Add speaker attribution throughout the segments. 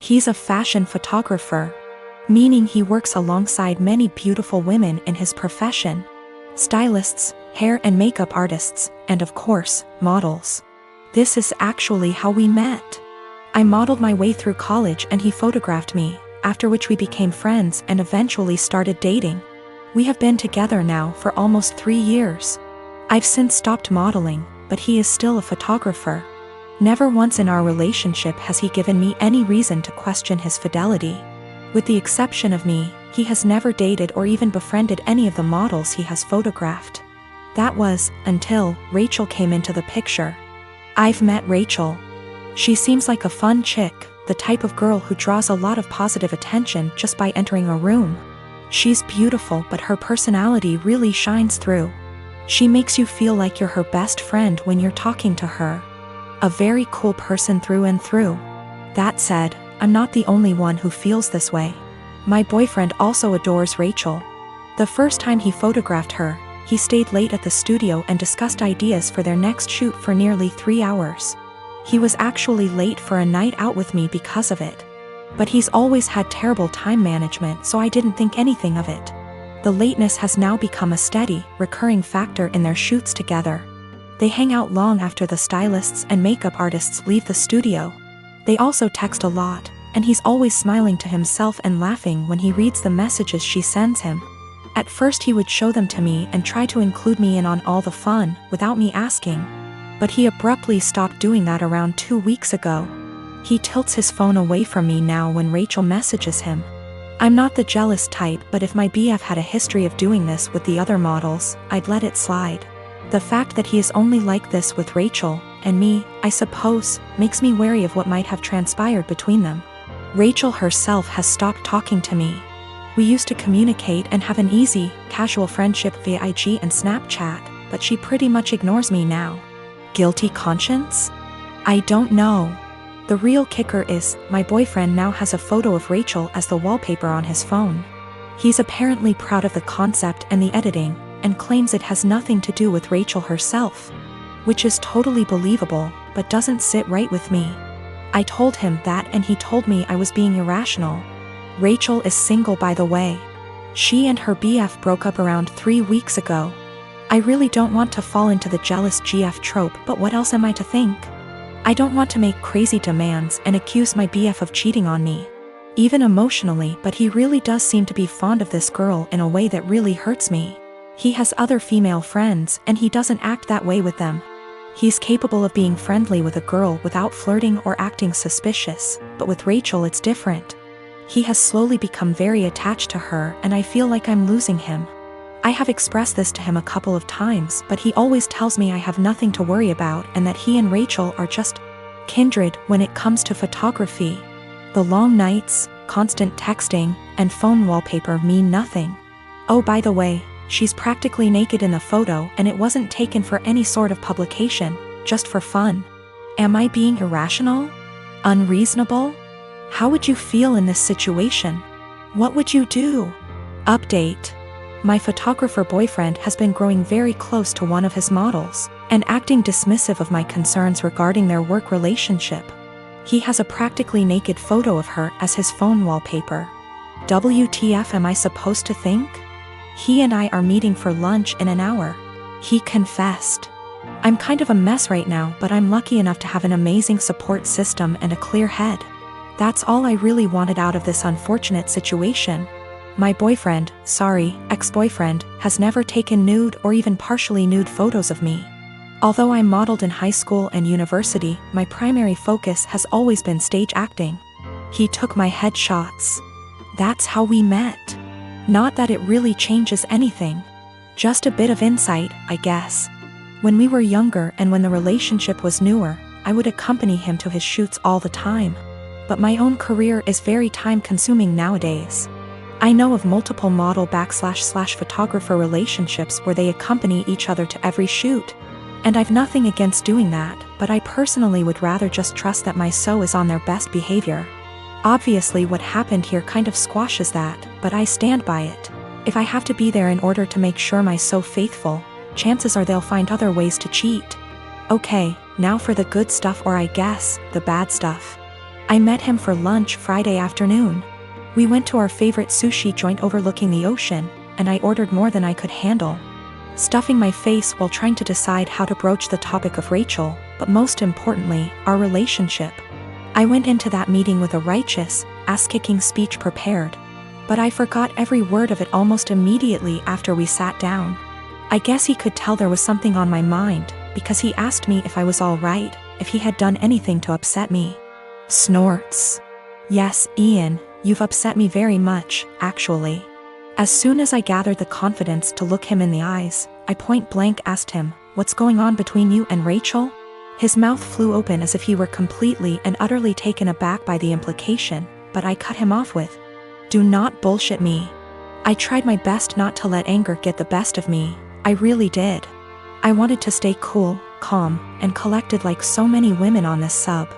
Speaker 1: He's a fashion photographer, meaning he works alongside many beautiful women in his profession. Stylists, hair and makeup artists, and of course, models. This is actually how we met. I modeled my way through college and he photographed me, after which we became friends and eventually started dating. We have been together now for almost 3 years. I've since stopped modeling, but he is still a photographer. Never once in our relationship has he given me any reason to question his fidelity. With the exception of me, he has never dated or even befriended any of the models he has photographed. That was, until Rachel came into the picture. I've met Rachel. She seems like a fun chick, the type of girl who draws a lot of positive attention just by entering a room. She's beautiful, but her personality really shines through. She makes you feel like you're her best friend when you're talking to her. A very cool person through and through. That said, I'm not the only one who feels this way. My boyfriend also adores Rachel. The first time he photographed her, he stayed late at the studio and discussed ideas for their next shoot for nearly 3 hours. He was actually late for a night out with me because of it. But he's always had terrible time management, so I didn't think anything of it. The lateness has now become a steady, recurring factor in their shoots together. They hang out long after the stylists and makeup artists leave the studio. They also text a lot, and he's always smiling to himself and laughing when he reads the messages she sends him. At first he would show them to me and try to include me in on all the fun, without me asking. But he abruptly stopped doing that around 2 weeks ago. He tilts his phone away from me now when Rachel messages him. I'm not the jealous type, but if my BF had a history of doing this with the other models, I'd let it slide. The fact that he is only like this with Rachel, and me, I suppose, makes me wary of what might have transpired between them. Rachel herself has stopped talking to me. We used to communicate and have an easy, casual friendship via IG and Snapchat, but she pretty much ignores me now. Guilty conscience? I don't know. The real kicker is, my boyfriend now has a photo of Rachel as the wallpaper on his phone. He's apparently proud of the concept and the editing, and claims it has nothing to do with Rachel herself. Which is totally believable, but doesn't sit right with me. I told him that and he told me I was being irrational. Rachel is single, by the way. She and her BF broke up around 3 weeks ago. I really don't want to fall into the jealous GF trope, but what else am I to think? I don't want to make crazy demands and accuse my BF of cheating on me. Even emotionally, but he really does seem to be fond of this girl in a way that really hurts me. He has other female friends and he doesn't act that way with them. He's capable of being friendly with a girl without flirting or acting suspicious, but with Rachel it's different. He has slowly become very attached to her and I feel like I'm losing him. I have expressed this to him a couple of times, but he always tells me I have nothing to worry about and that he and Rachel are just kindred when it comes to photography. The long nights, constant texting, and phone wallpaper mean nothing. Oh, by the way, she's practically naked in the photo and it wasn't taken for any sort of publication, just for fun. Am I being irrational? Unreasonable? How would you feel in this situation? What would you do? Update. My photographer boyfriend has been growing very close to one of his models, and acting dismissive of my concerns regarding their work relationship. He has a practically naked photo of her as his phone wallpaper. WTF am I supposed to think? He and I are meeting for lunch in an hour. He confessed. I'm kind of a mess right now, but I'm lucky enough to have an amazing support system and a clear head. That's all I really wanted out of this unfortunate situation. My boyfriend, ex-boyfriend, has never taken nude or even partially nude photos of me. Although I modeled in high school and university, my primary focus has always been stage acting. He took my headshots. That's how we met. Not that it really changes anything. Just a bit of insight, I guess. When we were younger and when the relationship was newer, I would accompany him to his shoots all the time. But my own career is very time-consuming nowadays. I know of multiple model/photographer relationships where they accompany each other to every shoot. And I've nothing against doing that, but I personally would rather just trust that my SO is on their best behavior. Obviously what happened here kind of squashes that, but I stand by it. If I have to be there in order to make sure my SO faithful, chances are they'll find other ways to cheat. Okay, now for the good stuff, or I guess, the bad stuff. I met him for lunch Friday afternoon. We went to our favorite sushi joint overlooking the ocean, and I ordered more than I could handle, stuffing my face while trying to decide how to broach the topic of Rachel, but most importantly, our relationship. I went into that meeting with a righteous, ass-kicking speech prepared, but I forgot every word of it almost immediately after we sat down. I guess he could tell there was something on my mind, because he asked me if I was all right, if he had done anything to upset me. Snorts. Yes, Ian, you've upset me very much, actually. As soon as I gathered the confidence to look him in the eyes, I point blank asked him, "What's going on between you and Rachel?" His mouth flew open as if he were completely and utterly taken aback by the implication, but I cut him off with, "Do not bullshit me." I tried my best not to let anger get the best of me. I really did. I wanted to stay cool, calm, and collected like so many women on this sub.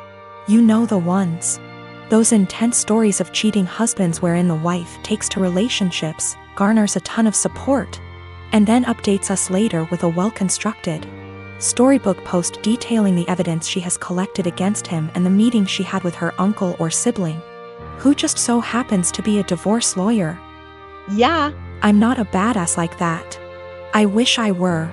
Speaker 1: You know the ones. Those intense stories of cheating husbands wherein the wife takes to relationships, garners a ton of support, and then updates us later with a well-constructed storybook post detailing the evidence she has collected against him and the meeting she had with her uncle or sibling, who just so happens to be a divorce lawyer. Yeah, I'm not a badass like that. I wish I were.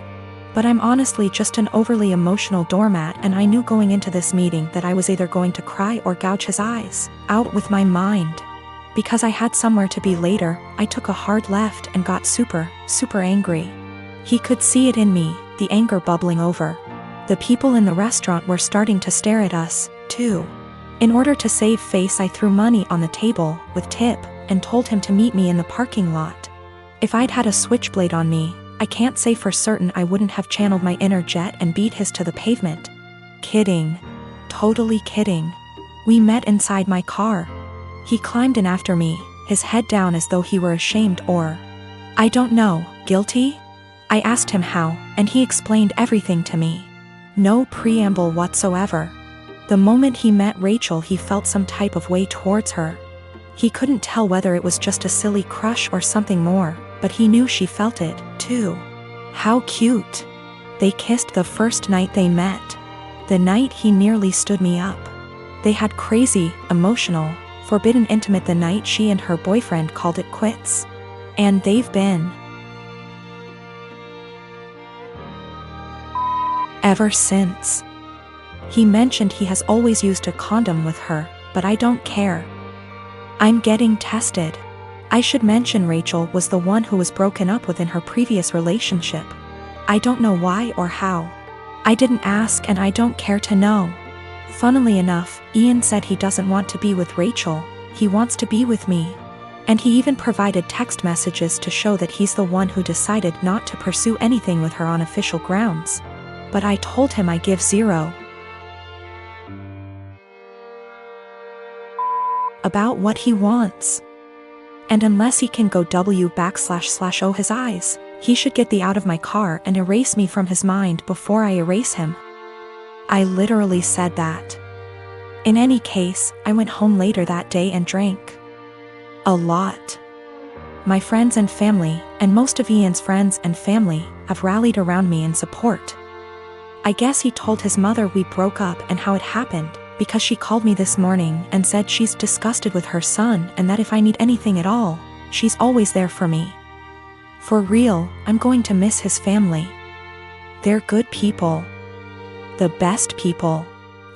Speaker 1: But I'm honestly just an overly emotional doormat, and I knew going into this meeting that I was either going to cry or gouge his eyes out with my mind. Because I had somewhere to be later, I took a hard left and got super angry. He could see it in me, the anger bubbling over. The people in the restaurant were starting to stare at us, too. In order to save face, I threw money on the table, with tip, and told him to meet me in the parking lot. If I'd had a switchblade on me, I can't say for certain I wouldn't have channeled my inner jet and beat his to the pavement. Kidding. Totally kidding. We met inside my car. He climbed in after me, his head down as though he were ashamed or, I don't know, guilty? I asked him how, and he explained everything to me. No preamble whatsoever. The moment he met Rachel, he felt some type of way towards her. He couldn't tell whether it was just a silly crush or something more, but he knew she felt it, too. How cute. They kissed the first night they met. The night he nearly stood me up. They had crazy, emotional, forbidden intimate the night she and her boyfriend called it quits. And they've been ever since. He mentioned he has always used a condom with her, but I don't care. I'm getting tested. I should mention Rachel was the one who was broken up with in her previous relationship. I don't know why or how. I didn't ask and I don't care to know. Funnily enough, Ian said he doesn't want to be with Rachel, he wants to be with me. And he even provided text messages to show that he's the one who decided not to pursue anything with her on official grounds. But I told him I give zero about what he wants. And unless he can go // his eyes, he should get the out of my car and erase me from his mind before I erase him. I literally said that. In any case, I went home later that day and drank a lot. My friends and family, and most of Ian's friends and family, have rallied around me in support. I guess he told his mother we broke up and how it happened, because she called me this morning and said she's disgusted with her son and that if I need anything at all, she's always there for me. For real, I'm going to miss his family. They're good people. The best people.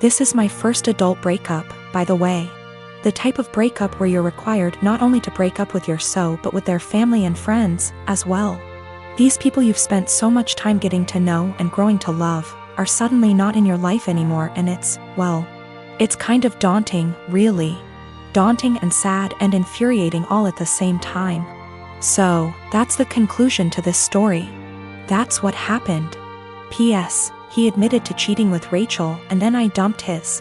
Speaker 1: This is my first adult breakup, by the way. The type of breakup where you're required not only to break up with your so but with their family and friends, as well. These people you've spent so much time getting to know and growing to love, are suddenly not in your life anymore, and it's, well, it's kind of daunting, really. Daunting and sad and infuriating all at the same time. So, that's the conclusion to this story. That's what happened. P.S. He admitted to cheating with Rachel and then I dumped his.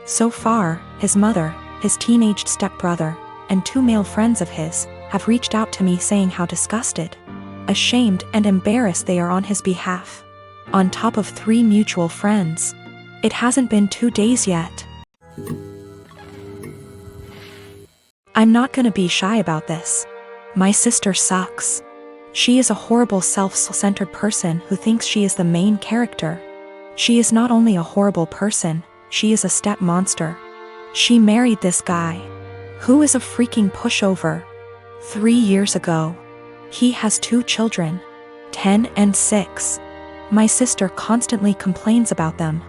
Speaker 1: So far, his mother, his teenaged stepbrother, and 2 male friends of his, have reached out to me saying how disgusted, ashamed and embarrassed they are on his behalf. On top of 3 mutual friends. It hasn't been 2 days yet. I'm not gonna be shy about this. My sister sucks. She is a horrible self-centered person who thinks she is the main character. She is not only a horrible person, she is a step monster. She married this guy, who is a freaking pushover. 3 years ago. He has 2 children, 10 and 6. My sister constantly complains about them,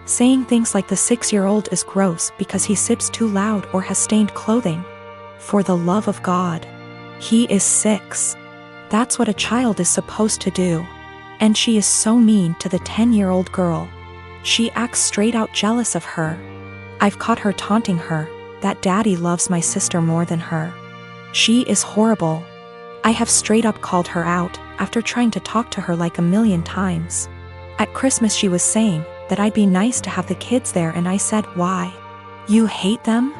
Speaker 1: saying things like the 6-year-old is gross because he sips too loud or has stained clothing. For the love of God. He is 6. That's what a child is supposed to do. And she is so mean to the 10-year-old girl. She acts straight out jealous of her. I've caught her taunting her that daddy loves my sister more than her. She is horrible. I have straight up called her out after trying to talk to her like a million times. At Christmas she was saying that I'd be nice to have the kids there, and I said, why? You hate them?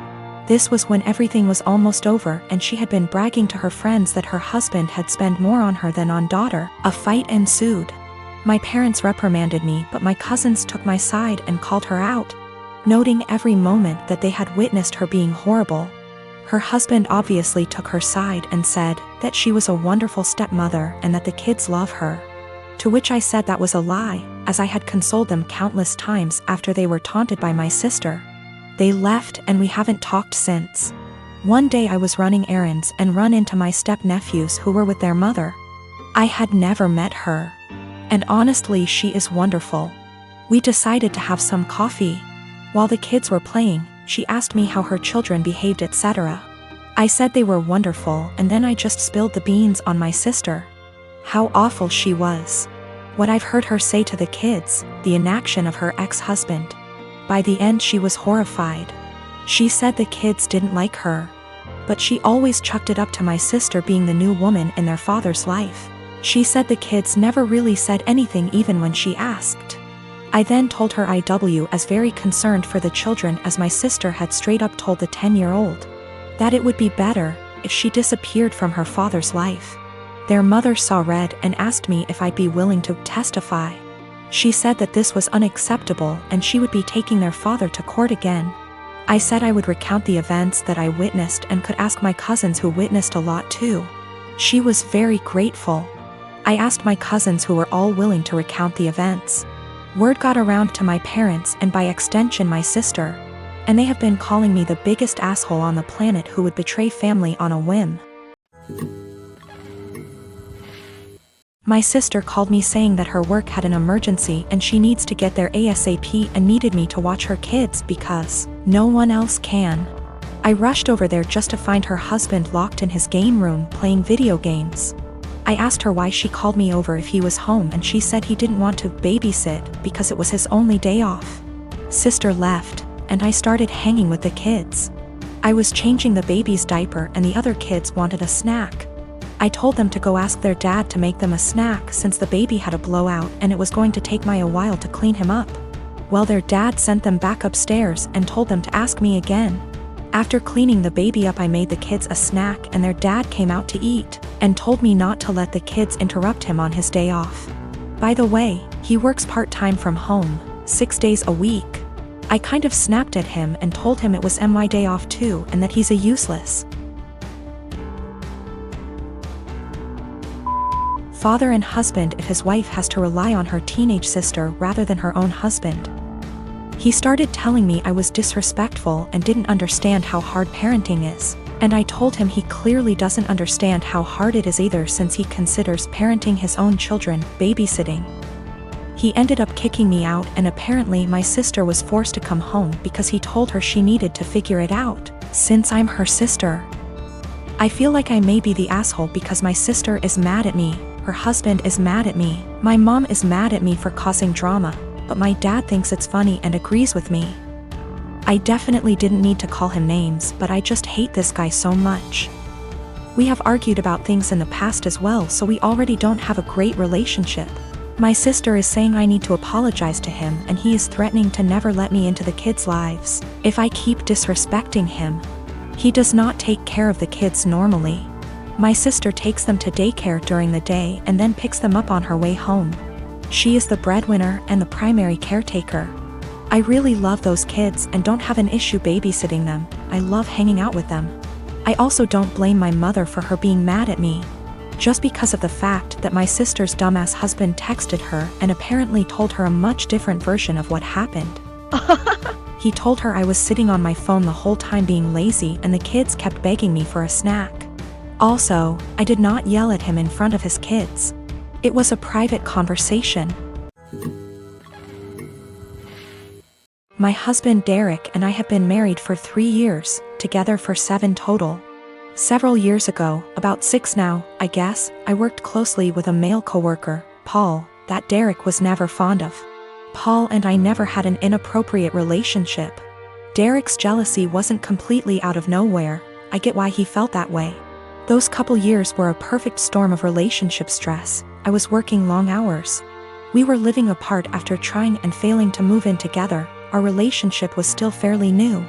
Speaker 1: This was when everything was almost over and she had been bragging to her friends that her husband had spent more on her than on daughter. A fight ensued. My parents reprimanded me, but my cousins took my side and called her out, noting every moment that they had witnessed her being horrible. Her husband obviously took her side and said that she was a wonderful stepmother and that the kids love her. To which I said that was a lie, as I had consoled them countless times after they were taunted by my sister. They left and we haven't talked since. One day I was running errands and run into my step-nephews who were with their mother. I had never met her. And honestly, she is wonderful. We decided to have some coffee. While the kids were playing, she asked me how her children behaved, etc. I said they were wonderful, and then I just spilled the beans on my sister. How awful she was. What I've heard her say to the kids, the inaction of her ex-husband. By the end she was horrified. She said the kids didn't like her. But she always chucked it up to my sister being the new woman in their father's life. She said the kids never really said anything even when she asked. I then told her I was very concerned for the children, as my sister had straight up told the 10-year-old that it would be better if she disappeared from her father's life. Their mother saw red and asked me if I'd be willing to testify. She said that this was unacceptable and she would be taking their father to court again. I said I would recount the events that I witnessed and could ask my cousins who witnessed a lot too. She was very grateful. I asked my cousins who were all willing to recount the events. Word got around to my parents and by extension my sister, and they have been calling me the biggest asshole on the planet who would betray family on a whim. My sister called me saying that her work had an emergency and she needs to get there ASAP and needed me to watch her kids because no one else can. I rushed over there just to find her husband locked in his game room playing video games. I asked her why she called me over if he was home, and she said he didn't want to babysit because it was his only day off. Sister left, and I started hanging with the kids. I was changing the baby's diaper and the other kids wanted a snack. I told them to go ask their dad to make them a snack since the baby had a blowout and it was going to take a while to clean him up. Well, their dad sent them back upstairs and told them to ask me again. After cleaning the baby up, I made the kids a snack and their dad came out to eat and told me not to let the kids interrupt him on his day off. By the way, he works part-time from home, 6 days a week. I kind of snapped at him and told him it was my day off too and that he's a useless father and husband if his wife has to rely on her teenage sister rather than her own husband. He started telling me I was disrespectful and didn't understand how hard parenting is, and I told him he clearly doesn't understand how hard it is either since he considers parenting his own children babysitting. He ended up kicking me out, and apparently my sister was forced to come home because he told her she needed to figure it out, since I'm her sister. I feel like I may be the asshole because my sister is mad at me, her husband is mad at me, my mom is mad at me for causing drama, but my dad thinks it's funny and agrees with me. I definitely didn't need to call him names, but I just hate this guy so much. We have argued about things in the past as well, so we already don't have a great relationship. My sister is saying I need to apologize to him, and he is threatening to never let me into the kids' lives if I keep disrespecting him. He does not take care of the kids normally. My sister takes them to daycare during the day and then picks them up on her way home. She is the breadwinner and the primary caretaker. I really love those kids and don't have an issue babysitting them. I love hanging out with them. I also don't blame my mother for her being mad at me, just because of the fact that my sister's dumbass husband texted her and apparently told her a much different version of what happened. He told her I was sitting on my phone the whole time being lazy and the kids kept begging me for a snack. Also, I did not yell at him in front of his kids. It was a private conversation. My husband Derek and I have been married for 3 years, together for 7 total. Several years ago, about 6 now, I guess, I worked closely with a male coworker, Paul, that Derek was never fond of. Paul and I never had an inappropriate relationship. Derek's jealousy wasn't completely out of nowhere. I get why he felt that way. Those couple years were a perfect storm of relationship stress. I was working long hours. We were living apart after trying and failing to move in together. Our relationship was still fairly new.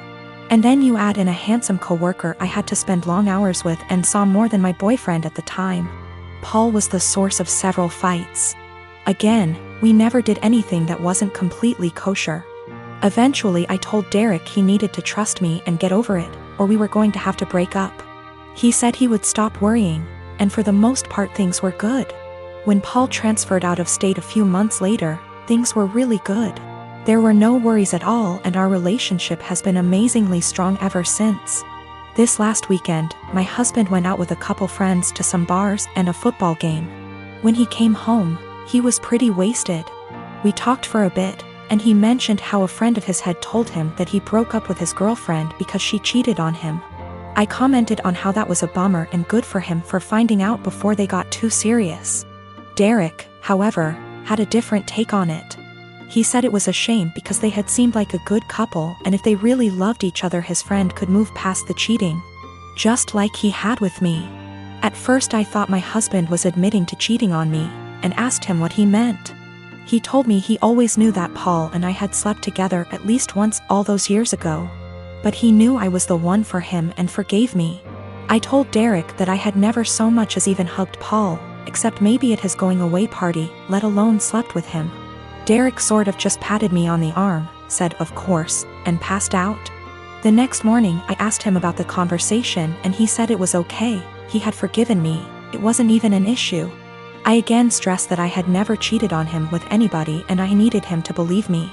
Speaker 1: And then you add in a handsome coworker I had to spend long hours with and saw more than my boyfriend at the time. Paul was the source of several fights. Again, we never did anything that wasn't completely kosher. Eventually I told Derek he needed to trust me and get over it, or we were going to have to break up. He said he would stop worrying, and for the most part things were good. When Paul transferred out of state a few months later, things were really good. There were no worries at all and our relationship has been amazingly strong ever since. This last weekend, my husband went out with a couple friends to some bars and a football game. When he came home, he was pretty wasted. We talked for a bit, and he mentioned how a friend of his had told him that he broke up with his girlfriend because she cheated on him. I commented on how that was a bummer and good for him for finding out before they got too serious. Derek, however, had a different take on it. He said it was a shame because they had seemed like a good couple and if they really loved each other his friend could move past the cheating. Just like he had with me. At first I thought my husband was admitting to cheating on me, and asked him what he meant. He told me he always knew that Paul and I had slept together at least once all those years ago. But he knew I was the one for him and forgave me. I told Derek that I had never so much as even hugged Paul, except maybe at his going away party, let alone slept with him. Derek sort of just patted me on the arm, said of course, and passed out. The next morning I asked him about the conversation and he said it was okay, he had forgiven me, it wasn't even an issue. I again stressed that I had never cheated on him with anybody and I needed him to believe me.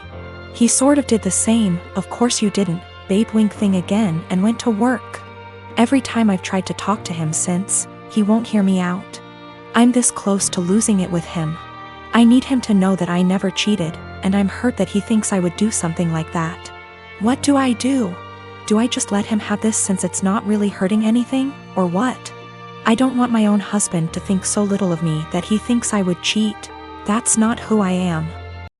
Speaker 1: He sort of did the same, of course you didn't, babe wink thing again and went to work. Every time I've tried to talk to him since, he won't hear me out. I'm this close to losing it with him. I need him to know that I never cheated, and I'm hurt that he thinks I would do something like that. What do I do? Do I just let him have this since it's not really hurting anything, or what? I don't want my own husband to think so little of me that he thinks I would cheat. That's not who I am.